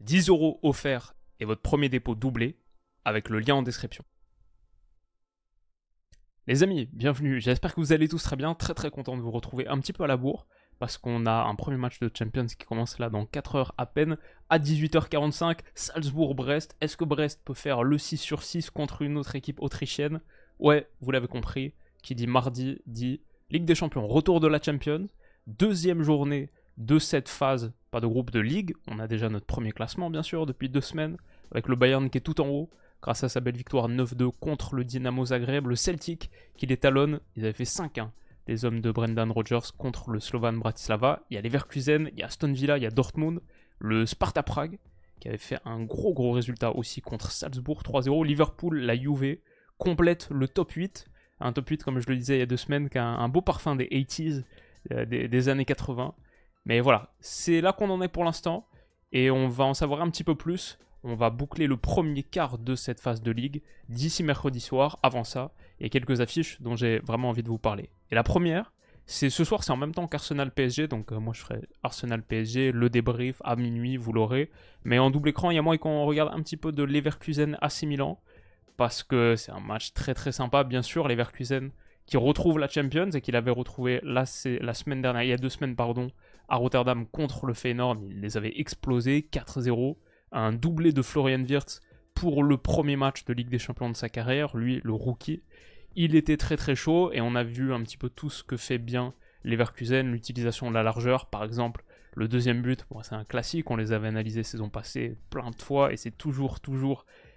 10 € offerts et votre premier dépôt doublé avec le lien en description. Les amis, bienvenue, j'espère que vous allez tous très bien, très content de vous retrouver un petit peu à la bourre parce qu'on a un premier match de Champions qui commence là dans 4 heures à peine, à 18h45, Salzbourg-Brest. Est-ce que Brest peut faire le 6/6 contre une autre équipe autrichienne? Ouais, vous l'avez compris, qui dit mardi dit Ligue des Champions, retour de la Champions, deuxième journée de cette phase, pas de groupe de Ligue, on a déjà notre premier classement bien sûr depuis 2 semaines, avec le Bayern qui est tout en haut, grâce à sa belle victoire 9-2 contre le Dynamo Zagreb, le Celtic qui les talonne, ils avaient fait 5-1, les hommes de Brendan Rodgers contre le Slovan Bratislava, il y a Leverkusen, il y a Aston Villa, il y a Dortmund, le Sparta Prague, qui avait fait un gros résultat aussi contre Salzbourg 3-0, Liverpool, la Juve, complète le top 8, un top 8 comme je le disais il y a 2 semaines, qui a un beau parfum des 80s, des années 80, mais voilà, c'est là qu'on en est pour l'instant, et on va en savoir un petit peu plus. On va boucler le premier quart de cette phase de ligue d'ici mercredi soir. Avant ça, il y a quelques affiches dont j'ai vraiment envie de vous parler. Et la première, c'est ce soir, c'est en même temps qu'Arsenal PSG. Donc moi je ferai Arsenal PSG, le débrief à minuit, vous l'aurez. Mais en double écran, il y a moi qu'on regarde un petit peu de Leverkusen AC Milan. Parce que c'est un match très sympa, bien sûr. Leverkusen qui retrouve la Champions et qu'il avait retrouvé la semaine dernière, il y a 2 semaines, pardon, à Rotterdam contre le Feyenoord. Il les avait explosés 4-0. Un doublé de Florian Wirtz pour le premier match de Ligue des Champions de sa carrière, lui, le rookie. Il était très chaud et on a vu un petit peu tout ce que fait bien Leverkusen, l'utilisation de la largeur, par exemple. Le deuxième but, bon, c'est un classique, on les avait analysés saison passée plein de fois et c'est toujours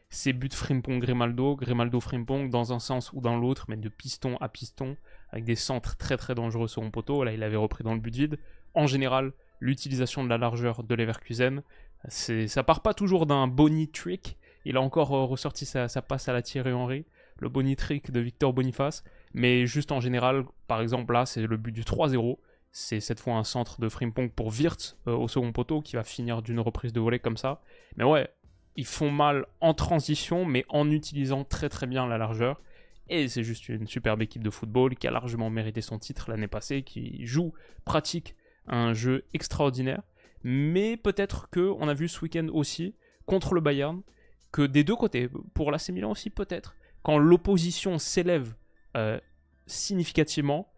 ces buts Frimpong-Grimaldo, Grimaldo-Frimpong dans un sens ou dans l'autre, mais de piston à piston, avec des centres très dangereux sur mon poteau. Là, il avait repris dans le but vide. En général, l'utilisation de la largeur de Leverkusen, ça part pas toujours d'un Bony trick. Il a encore ressorti sa passe à la Thierry Henry, le Bony trick de Victor Boniface. Mais juste en général, par exemple là, c'est le but du 3-0. C'est cette fois un centre de Frimpong pour Wirtz au second poteau qui va finir d'une reprise de volée comme ça. Mais ouais, ils font mal en transition, mais en utilisant très bien la largeur. Et c'est juste une superbe équipe de football qui a largement mérité son titre l'année passée, qui pratique un jeu extraordinaire. Mais peut-être qu'on a vu ce week-end aussi, contre le Bayern, que des deux côtés, pour l'AC Milan aussi peut-être, quand l'opposition s'élève significativement,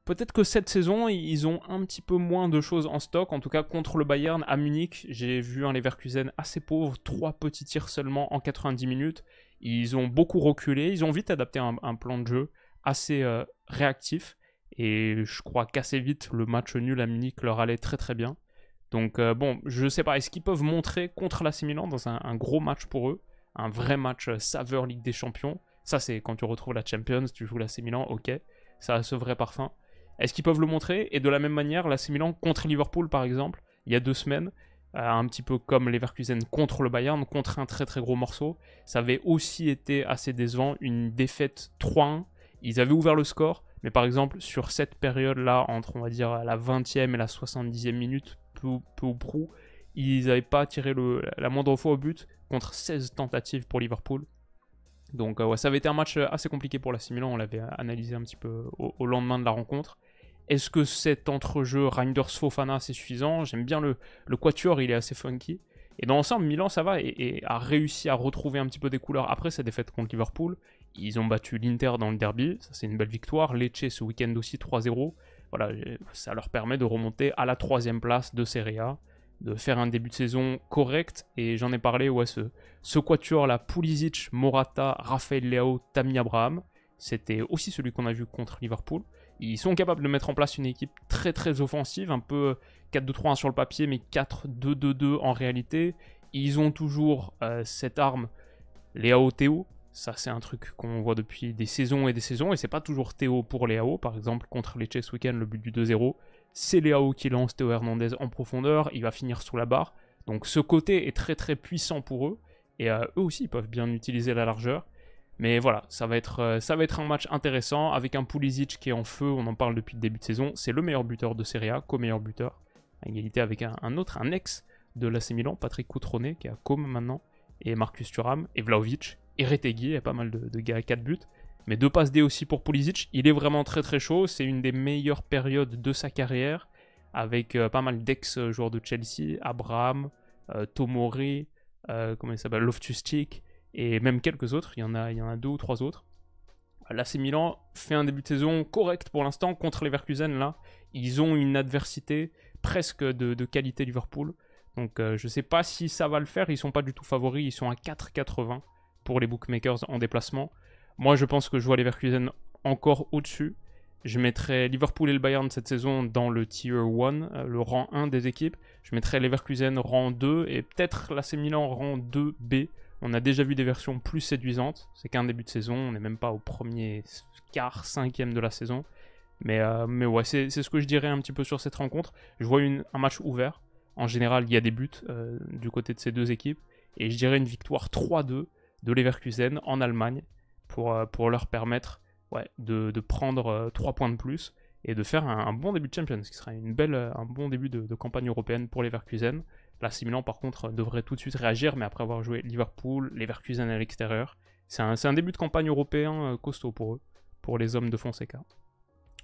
peut-être que cette saison, ils ont un petit peu moins de choses en stock. En tout cas, contre le Bayern à Munich, j'ai vu un Leverkusen assez pauvre, 3 petits tirs seulement en 90 minutes. Ils ont beaucoup reculé, ils ont vite adapté un plan de jeu assez réactif. Et je crois qu'assez vite, le match nul à Munich leur allait très bien. Donc bon, je sais pas, est-ce qu'ils peuvent montrer contre l'AC Milan dans un gros match pour eux, un vrai match saveur Ligue des Champions. Ça c'est quand tu retrouves la Champions, tu joues l'AC Milan, ok, ça a ce vrai parfum. Est-ce qu'ils peuvent le montrer? Et de la même manière, l'AC Milan contre Liverpool par exemple, il y a 2 semaines, un petit peu comme Leverkusen contre le Bayern, contre un très gros morceau, ça avait aussi été assez décevant, une défaite 3-1, ils avaient ouvert le score, mais par exemple sur cette période-là, entre on va dire la 20e et la 70e minute, peu ou prou, ils n'avaient pas tiré la moindre fois au but contre 16 tentatives pour Liverpool. Donc ouais, ça avait été un match assez compliqué pour l'AC Milan, on l'avait analysé un petit peu au lendemain de la rencontre. Est-ce que cet entrejeu Reinders-Fofana c'est suffisant? J'aime bien le quatuor, il est assez funky. Et dans l'ensemble, Milan ça va et a réussi à retrouver un petit peu des couleurs après sa défaite contre Liverpool. Ils ont battu l'Inter dans le derby, ça c'est une belle victoire. Lecce ce week-end aussi 3-0. Voilà, ça leur permet de remonter à la 3e place de Serie A, de faire un début de saison correct. Et j'en ai parlé, ouais, ce quatuor là, Pulisic, Morata, Raphaël Leao, Tammy Abraham, c'était aussi celui qu'on a vu contre Liverpool. Ils sont capables de mettre en place une équipe très offensive, un peu 4-2-3-1 sur le papier, mais 4-2-2-2 en réalité. Ils ont toujours cette arme, Leao Théo. Ça, c'est un truc qu'on voit depuis des saisons et c'est pas toujours Théo pour Leao. Par exemple, contre Lecce ce week-end, le but du 2-0, c'est Leao qui lance Théo Hernandez en profondeur, il va finir sous la barre. Donc ce côté est très puissant pour eux, et eux aussi, ils peuvent bien utiliser la largeur. Mais voilà, ça va être un match intéressant, avec un Pulisic qui est en feu, on en parle depuis le début de saison, c'est le meilleur buteur de Serie A, co-meilleur buteur, à égalité avec un ex de l'AC Milan, Patrick Cutrone, qui est à Com maintenant, et Marcus Thuram, et Vlahovic, et Retegui, il y a pas mal de gars à 4 buts. Mais 2 passes D aussi pour Pulisic, il est vraiment très chaud, c'est une des meilleures périodes de sa carrière, avec pas mal d'ex-joueurs de Chelsea, Abraham, Tomori, comment il s'appelle, Loftus-Cheek, et même quelques autres, il y en a 2 ou 3 autres. L'AC Milan fait un début de saison correct pour l'instant contre Leverkusen. Là, ils ont une adversité presque de qualité Liverpool. Donc je ne sais pas si ça va le faire. Ils ne sont pas du tout favoris. Ils sont à 4,80 pour les bookmakers en déplacement. Moi, je pense que je vois Leverkusen encore au-dessus. Je mettrais Liverpool et le Bayern cette saison dans le tier 1, le rang 1 des équipes. Je mettrais Leverkusen rang 2 et peut-être l'AC Milan rang 2B. On a déjà vu des versions plus séduisantes. C'est qu'un début de saison. On n'est même pas au premier quart, 5e de la saison. Mais ouais, c'est ce que je dirais un petit peu sur cette rencontre. Je vois un match ouvert. En général, il y a des buts du côté de ces deux équipes. Et je dirais une victoire 3-2 de Leverkusen en Allemagne pour leur permettre de prendre 3 points de plus et de faire un bon début de Champions, ce qui serait un bon début de campagne européenne pour Leverkusen. L'AC Milan, par contre, devrait tout de suite réagir, mais après avoir joué Liverpool, Leverkusen à l'extérieur, c'est un début de campagne européen costaud pour eux, pour les hommes de Fonseca.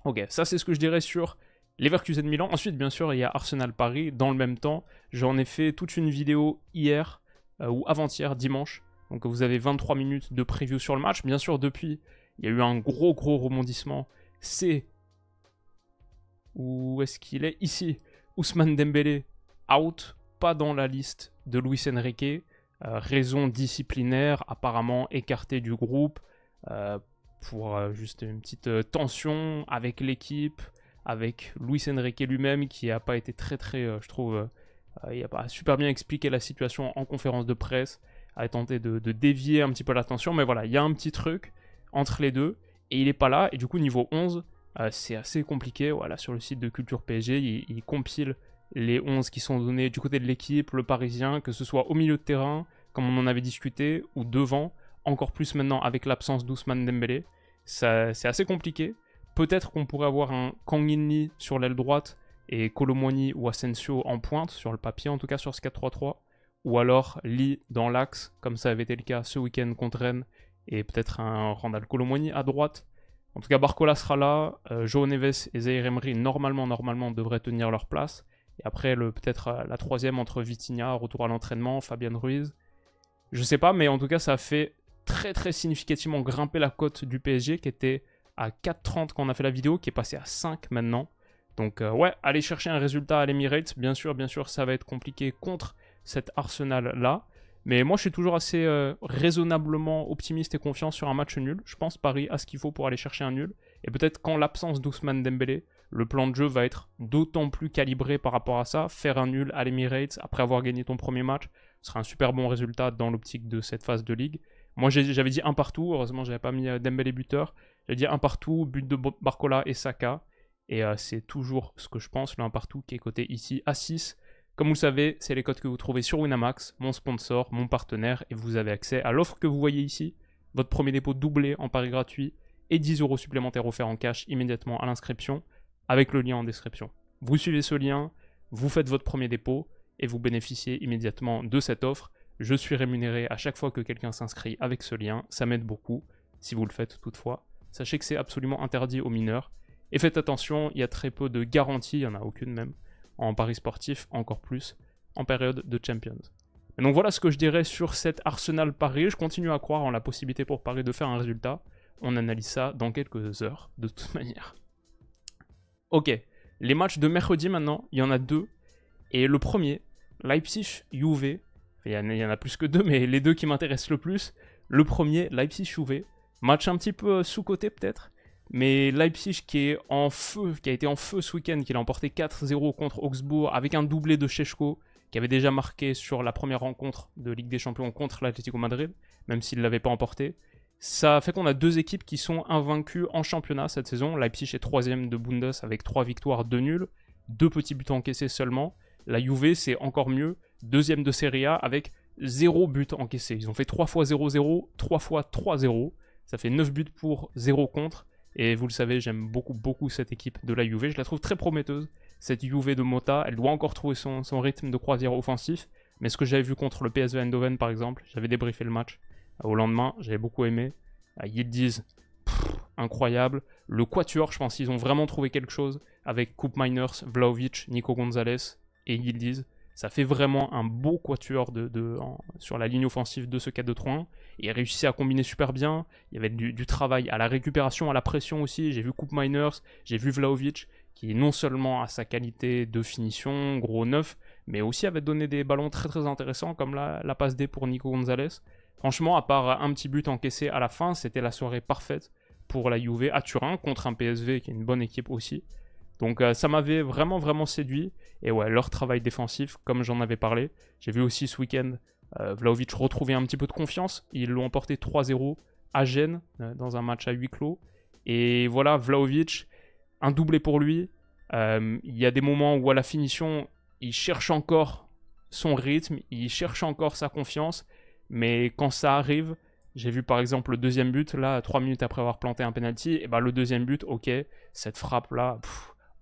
Ok, ça c'est ce que je dirais sur Leverkusen-Milan. Ensuite, bien sûr, il y a Arsenal-Paris. Dans le même temps, j'en ai fait toute une vidéo hier, ou avant-hier, dimanche. Donc vous avez 23 minutes de preview sur le match. Bien sûr, depuis, il y a eu un gros rebondissement. C'est... Où est-ce qu'il est? Ici, Ousmane Dembélé, out. Pas dans la liste de Luis Enrique, raison disciplinaire, apparemment écarté du groupe, pour juste une petite tension avec l'équipe, avec Luis Enrique lui-même, qui n'a pas été très, je trouve, il n'a pas super bien expliqué la situation en conférence de presse, a tenté de dévier un petit peu l'attention, mais voilà, il y a un petit truc entre les deux, et il n'est pas là, et du coup, niveau 11, c'est assez compliqué. Voilà, sur le site de Culture PSG, il compile les 11 qui sont donnés du côté de l'équipe, le Parisien, que ce soit au milieu de terrain, comme on en avait discuté, ou devant, encore plus maintenant avec l'absence d'Ousmane Dembélé. C'est assez compliqué. Peut-être qu'on pourrait avoir un Kang In-lee sur l'aile droite et Kolo Muani ou Asensio en pointe, sur le papier en tout cas sur ce 4-3-3, ou alors Lee dans l'axe, comme ça avait été le cas ce week-end contre Rennes, et peut-être un Randal Kolo Muani à droite. En tout cas, Barcola sera là, João Neves et Zaïre Emery normalement devraient tenir leur place. Et après, peut-être la troisième entre Vitinha, retour à l'entraînement, Fabian Ruiz. Je sais pas, mais en tout cas, ça a fait très significativement grimper la cote du PSG, qui était à 4,30 quand on a fait la vidéo, qui est passée à 5 maintenant. Donc ouais, aller chercher un résultat à l'Emirates, bien sûr, ça va être compliqué contre cet Arsenal-là. Mais moi, je suis toujours assez raisonnablement optimiste et confiant sur un match nul. Je pense Paris a ce qu'il faut pour aller chercher un nul. Et peut-être qu'en l'absence d'Ousmane Dembélé, le plan de jeu va être d'autant plus calibré par rapport à ça. Faire un nul à l'Emirates après avoir gagné ton premier match sera un super bon résultat dans l'optique de cette phase de ligue. Moi, j'avais dit un partout. Heureusement, j'avais pas mis Dembélé buteur. J'avais dit un partout, but de Barcola et Saka. Et c'est toujours ce que je pense, le un partout qui est coté ici à 6. Comme vous le savez, c'est les codes que vous trouvez sur Winamax, mon sponsor, mon partenaire, et vous avez accès à l'offre que vous voyez ici. Votre premier dépôt doublé en pari gratuit et 10 € supplémentaires offerts en cash immédiatement à l'inscription, avec le lien en description. Vous suivez ce lien, vous faites votre premier dépôt et vous bénéficiez immédiatement de cette offre. Je suis rémunéré à chaque fois que quelqu'un s'inscrit avec ce lien, ça m'aide beaucoup, si vous le faites toutefois. Sachez que c'est absolument interdit aux mineurs. Et faites attention, il y a très peu de garanties, il n'y en a aucune même, en paris sportif, encore plus en période de Champions. Et donc voilà ce que je dirais sur cet Arsenal-Paris. Je continue à croire en la possibilité pour Paris de faire un résultat. On analyse ça dans quelques heures, de toute manière. Ok, les matchs de mercredi maintenant, il y en a 2. Et le premier, Leipzig-Juve. Il y en a plus que 2, mais les 2 qui m'intéressent le plus. Le premier, Leipzig-Juve. Match un petit peu sous-coté peut-être. Mais Leipzig qui est en feu, qui a été en feu ce week-end, qui l'a emporté 4-0 contre Augsbourg avec un doublé de Šeško, qui avait déjà marqué sur la première rencontre de Ligue des Champions contre l'Atlético Madrid, même s'il ne l'avait pas emporté. Ça fait qu'on a 2 équipes qui sont invaincues en championnat cette saison. Leipzig est 3ème de Bundes avec 3 victoires, 2 nuls, 2 petits buts encaissés seulement. La Juve, c'est encore mieux, 2ème de Serie A avec 0 but encaissé. Ils ont fait 3 fois 0-0, 3 fois 3-0. Ça fait 9 buts pour 0 contre. Et vous le savez, j'aime beaucoup cette équipe de la Juve. Je la trouve très prometteuse. Cette Juve de Motta, elle doit encore trouver son rythme de croisière offensif. Mais ce que j'avais vu contre le PSV Eindhoven, par exemple, j'avais débriefé le match au lendemain, j'avais beaucoup aimé. Yildiz, incroyable. Le Quatuor, je pense qu'ils ont vraiment trouvé quelque chose avec Koop Miners, Vlahovic, Nico Gonzalez et Yildiz. Ça fait vraiment un beau quatuor sur la ligne offensive de ce 4-2-3-1. Il réussit à combiner super bien. Il y avait du travail à la récupération, à la pression aussi. J'ai vu Koop Miners, j'ai vu Vlahovic, qui non seulement a sa qualité de finition, gros neuf, mais aussi avait donné des ballons très très intéressants, comme la passe D pour Nico Gonzalez. Franchement, à part un petit but encaissé à la fin, c'était la soirée parfaite pour la Juve à Turin, contre un PSV qui est une bonne équipe aussi. Donc ça m'avait vraiment vraiment séduit. Et ouais, leur travail défensif, comme j'en avais parlé. J'ai vu aussi ce week-end Vlahovic retrouver un petit peu de confiance. Ils l'ont emporté 3-0 à Gênes, dans un match à huis clos. Et voilà, Vlahovic, un doublé pour lui. Il y a des moments où à la finition, il cherche encore son rythme, il cherche encore sa confiance. Mais quand ça arrive, j'ai vu par exemple le deuxième but, là, 3 minutes après avoir planté un penalty, et ben le deuxième but, ok, cette frappe-là,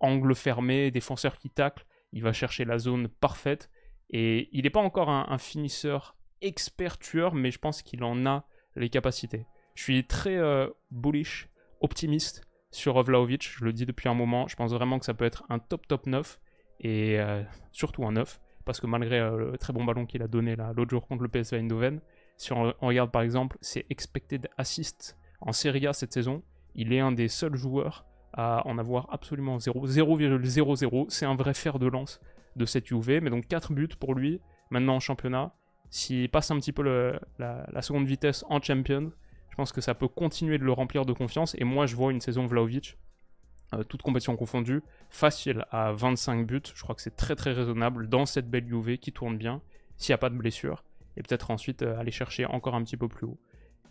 angle fermé, défenseur qui tacle, il va chercher la zone parfaite. Et il n'est pas encore un finisseur expert tueur, mais je pense qu'il en a les capacités. Je suis très bullish, optimiste sur Vlahovic, je le dis depuis un moment. Je pense vraiment que ça peut être un top 9, et surtout un 9, parce que malgré le très bon ballon qu'il a donné l'autre jour contre le PSV Eindhoven, si on regarde par exemple ses expected assists en Serie A cette saison, il est un des seuls joueurs à en avoir absolument 0,00. C'est un vrai fer de lance de cette Juve, mais donc 4 buts pour lui maintenant en championnat. S'il passe un petit peu la seconde vitesse en Champions, je pense que ça peut continuer de le remplir de confiance. Et moi je vois une saison Vlahovic, toute compétition confondue, facile à 25 buts. Je crois que c'est très très raisonnable dans cette belle Juve qui tourne bien, s'il n'y a pas de blessure, et peut-être ensuite aller chercher encore un petit peu plus haut.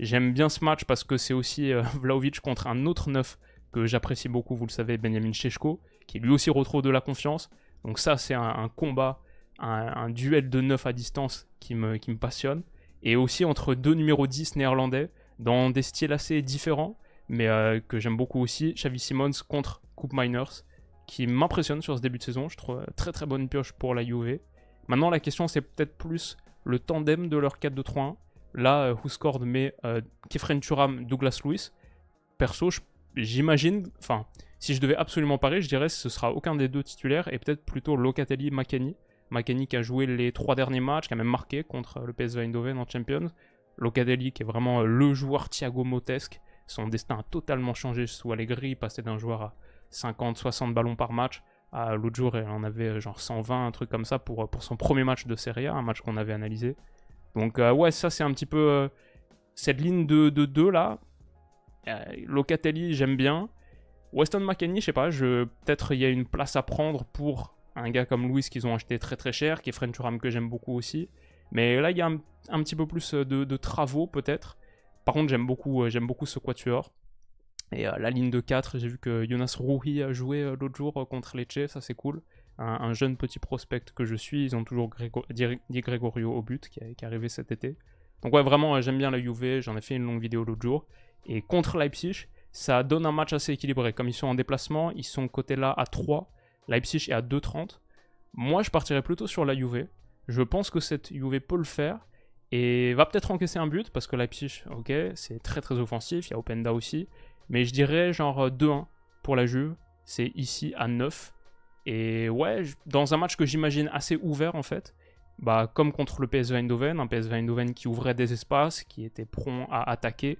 J'aime bien ce match parce que c'est aussi Vlahovic contre un autre neuf que j'apprécie beaucoup, vous le savez, Benjamin Šeško, qui lui aussi retrouve de la confiance. Donc ça, c'est un combat, un duel de neuf à distance qui me passionne. Et aussi entre deux numéros 10 néerlandais, dans des styles assez différents, mais que j'aime beaucoup aussi. Xavi Simons contre Koop Miners, qui m'impressionne sur ce début de saison. Je trouve très très bonne pioche pour la Juve. Maintenant, la question, c'est peut-être plus le tandem de leur 4-2-3-1. Là, Husgaard met Khéphren Thuram, Douglas Luiz. Perso, j'imagine, enfin, si je devais absolument parier, je dirais que ce sera aucun des deux titulaires et peut-être plutôt Locatelli-Makeni. Makeni qui a joué les 3 derniers matchs, qui a même marqué contre le PSV Eindhoven en Champions. Locatelli qui est vraiment le joueur Thiago Motesque. Son destin a totalement changé sous Allegri. Il passait d'un joueur à 50-60 ballons par match à l'autre jour, il en avait genre 120, un truc comme ça pour son premier match de Serie A, un match qu'on avait analysé. Donc ouais, ça c'est un petit peu cette ligne de 2 là. Locatelli, j'aime bien. Weston McKennie, je sais pas, peut-être il y a une place à prendre pour un gars comme Luiz qu'ils ont acheté très très cher, Khéphren Thuram que j'aime beaucoup aussi. Mais là, il y a un petit peu plus de travaux peut-être. Par contre, j'aime beaucoup ce quatuor. Et la ligne de 4, j'ai vu que Jonas Rouhi a joué l'autre jour contre Lecce, ça c'est cool. Un jeune petit prospect que je suis, ils ont toujours Di Gregorio au but qui est arrivé cet été. Donc ouais, vraiment, j'aime bien la Juve, j'en ai fait une longue vidéo l'autre jour. Et contre Leipzig, ça donne un match assez équilibré. Comme ils sont en déplacement, ils sont côté là à 3, Leipzig est à 2,30. Moi, je partirais plutôt sur la Juve. Je pense que cette Juve peut le faire et va peut-être encaisser un but parce que Leipzig, ok, c'est très très offensif, il y a Openda aussi. Mais je dirais genre 2-1 pour la Juve, c'est ici à 9. Et ouais, dans un match que j'imagine assez ouvert en fait, bah, comme contre le PSV Eindhoven, un PSV Eindhoven qui ouvrait des espaces, qui était prompt à attaquer.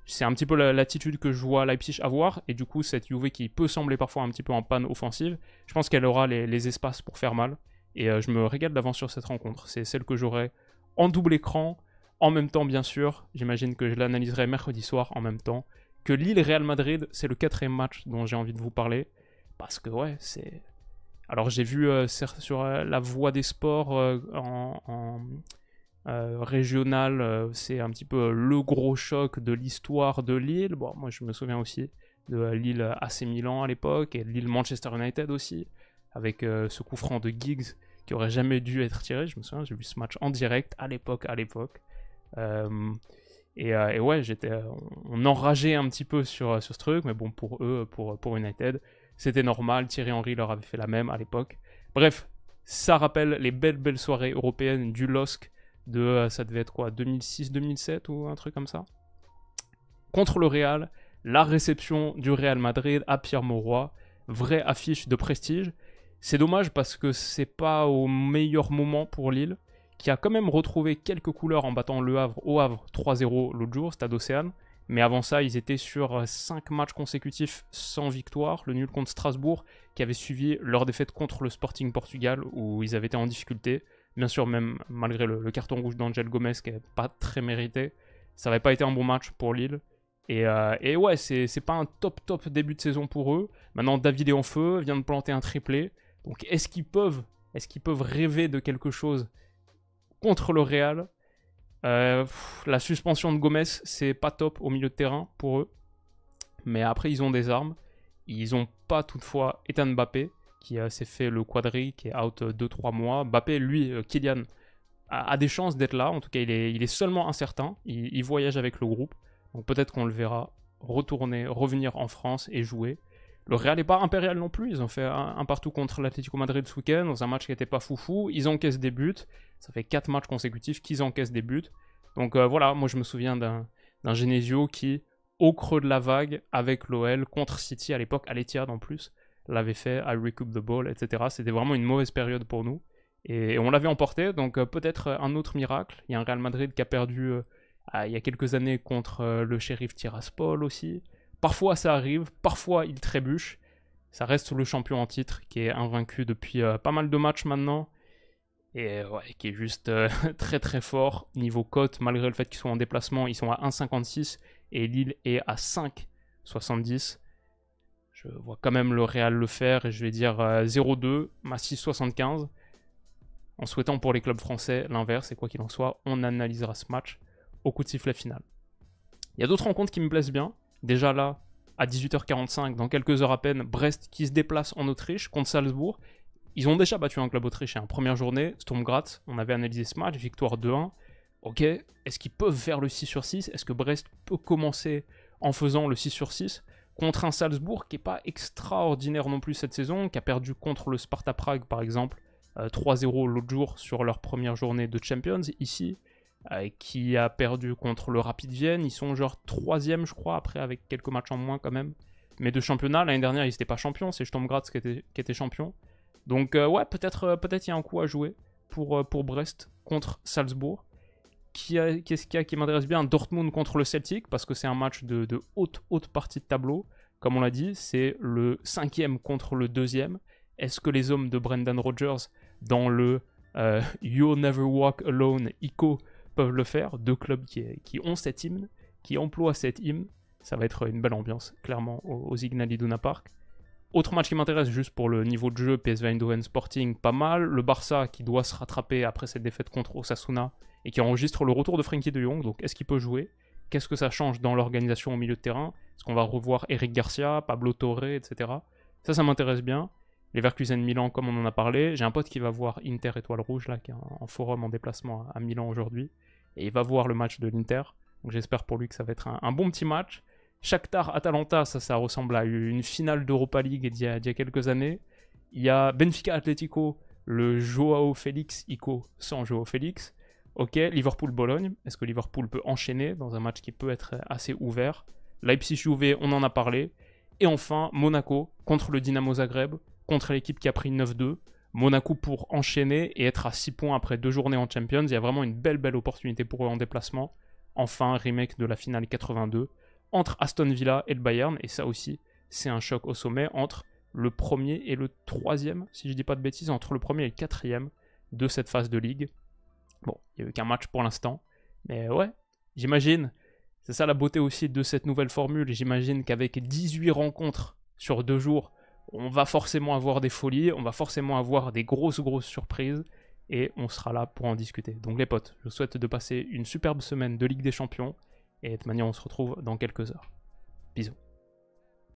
C'est un petit peu l'attitude que je vois Leipzig avoir, et du coup cette Juve qui peut sembler parfois un petit peu en panne offensive, je pense qu'elle aura les espaces pour faire mal, et je me régale d'avance sur cette rencontre. C'est celle que j'aurai en double écran, en même temps bien sûr, j'imagine que je l'analyserai mercredi soir en même temps, que Lille-Real Madrid, c'est le 4e match dont j'ai envie de vous parler, parce que ouais, c'est... Alors j'ai vu sur la Voix des Sports régional, c'est un petit peu le gros choc de l'histoire de Lille. Bon, moi je me souviens aussi de Lille AC Milan à l'époque, et Lille Manchester United aussi, avec ce coup franc de Giggs qui aurait jamais dû être tiré. Je me souviens, j'ai vu ce match en direct à l'époque. Et ouais, on enrageait un petit peu sur ce truc, mais bon, pour eux, pour United, c'était normal. Thierry Henry leur avait fait la même à l'époque. Bref, ça rappelle les belles soirées européennes du LOSC de, ça devait être quoi, 2006-2007 ou un truc comme ça. Contre le Real, la réception du Real Madrid à Pierre Mauroy, vraie affiche de prestige. C'est dommage parce que c'est pas au meilleur moment pour Lille, qui a quand même retrouvé quelques couleurs en battant Le Havre au Havre 3-0 l'autre jour, Stade Océane. Mais avant ça, ils étaient sur 5 matchs consécutifs sans victoire. Le nul contre Strasbourg, qui avait suivi leur défaite contre le Sporting Portugal, où ils avaient été en difficulté. Bien sûr, même malgré le carton rouge d'Angel Gomes, qui n'est pas très mérité, ça n'avait pas été un bon match pour Lille. Et ouais, c'est pas un top début de saison pour eux. Maintenant, David est en feu, vient de planter un triplé. Donc est-ce qu'ils peuvent rêver de quelque chose contre le Real? La suspension de Gomes, c'est pas top au milieu de terrain pour eux. Mais après, ils ont des armes. Ils n'ont pas toutefois Ethan Mbappé, qui s'est fait le quadri, qui est out 2-3 mois. Mbappé, lui, Kylian, a des chances d'être là. En tout cas, il est seulement incertain. Il voyage avec le groupe. Donc peut-être qu'on le verra revenir en France et jouer. Le Real n'est pas impérial non plus. Ils ont fait un partout contre l'Atlético Madrid ce week-end, dans un match qui n'était pas foufou. Ils encaissent des buts. Ça fait 4 matchs consécutifs qu'ils encaissent des buts. Donc voilà, moi je me souviens d'un Genesio qui, au creux de la vague, avec l'OL, contre City à l'époque, à l'Etihad en plus, l'avait fait, I recoup the ball, etc. C'était vraiment une mauvaise période pour nous. Et on l'avait emporté, donc peut-être un autre miracle. Il y a un Real Madrid qui a perdu il y a quelques années contre le Sheriff Tiraspol aussi. Parfois ça arrive, parfois il trébuche. Ça reste le champion en titre qui est invaincu depuis pas mal de matchs maintenant. Et ouais, qui est juste très fort. Niveau cote, malgré le fait qu'ils soient en déplacement, ils sont à 1,56 et Lille est à 5,70. Je vois quand même le Real le faire et je vais dire 0,2 à 6,75. En souhaitant pour les clubs français l'inverse, et quoi qu'il en soit, on analysera ce match au coup de sifflet final. Il y a d'autres rencontres qui me plaisent bien. Déjà là, à 18h45, dans quelques heures à peine, Brest qui se déplace en Autriche contre Salzbourg. Ils ont déjà battu un club autrichien. Première journée, Sturm Graz, on avait analysé ce match, victoire 2-1. Ok, est-ce qu'ils peuvent faire le 6/6? Est-ce que Brest peut commencer en faisant le 6/6 contre un Salzbourg qui n'est pas extraordinaire non plus cette saison, qui a perdu contre le Sparta Prague par exemple, 3-0 l'autre jour sur leur première journée de Champions ici, qui a perdu contre le Rapid Vienne. Ils sont genre 3e je crois, après avec quelques matchs en moins quand même. Mais de championnat, l'année dernière ils n'étaient pas champions, c'est Sturm Graz qui était champion. Donc ouais, peut-être il y a un coup à jouer pour Brest contre Salzbourg. Qu'est-ce qu'il y a qui m'intéresse bien? Dortmund contre le Celtic, parce que c'est un match de haute partie de tableau. Comme on l'a dit, c'est le 5e contre le 2e. Est-ce que les hommes de Brendan Rodgers, dans le You'll Never Walk Alone ICO, peuvent le faire? Deux clubs qui ont cet hymne, qui emploient cet hymne. Ça va être une belle ambiance, clairement, aux Signal Iduna Park. Autre match qui m'intéresse, juste pour le niveau de jeu, PSV Eindhoven Sporting, pas mal. Le Barça qui doit se rattraper après cette défaite contre Osasuna et qui enregistre le retour de Frenkie de Jong. Donc est-ce qu'il peut jouer? Qu'est-ce que ça change dans l'organisation au milieu de terrain? Est-ce qu'on va revoir Eric Garcia, Pablo Torre, etc. Ça m'intéresse bien. Leverkusen Milan, comme on en a parlé. J'ai un pote qui va voir Inter Étoile Rouge, là, qui est en forum en déplacement à Milan aujourd'hui. Et il va voir le match de l'Inter. Donc j'espère pour lui que ça va être un bon petit match. Shakhtar Atalanta, ça ressemble à une finale d'Europa League d'il y a quelques années. Il y a Benfica Atlético, le Joao Félix ICO sans Joao Félix. Ok, Liverpool-Bologne. Est-ce que Liverpool peut enchaîner dans un match qui peut être assez ouvert? Leipzig-Juve, on en a parlé. Et enfin, Monaco contre le Dynamo Zagreb, contre l'équipe qui a pris 9-2. Monaco pour enchaîner et être à 6 points après 2 journées en Champions. Il y a vraiment une belle opportunité pour eux en déplacement. Enfin, remake de la finale 82 entre Aston Villa et le Bayern. Et ça aussi, c'est un choc au sommet entre le premier et le troisième, si je dis pas de bêtises, entre le premier et le quatrième de cette phase de ligue. Bon, il n'y a eu qu'un match pour l'instant. Mais ouais, j'imagine, c'est ça la beauté aussi de cette nouvelle formule. J'imagine qu'avec 18 rencontres sur 2 jours, on va forcément avoir des folies, on va forcément avoir des grosses surprises. Et on sera là pour en discuter. Donc les potes, je vous souhaite de passer une superbe semaine de Ligue des Champions. Et de toute manière, on se retrouve dans quelques heures. Bisous.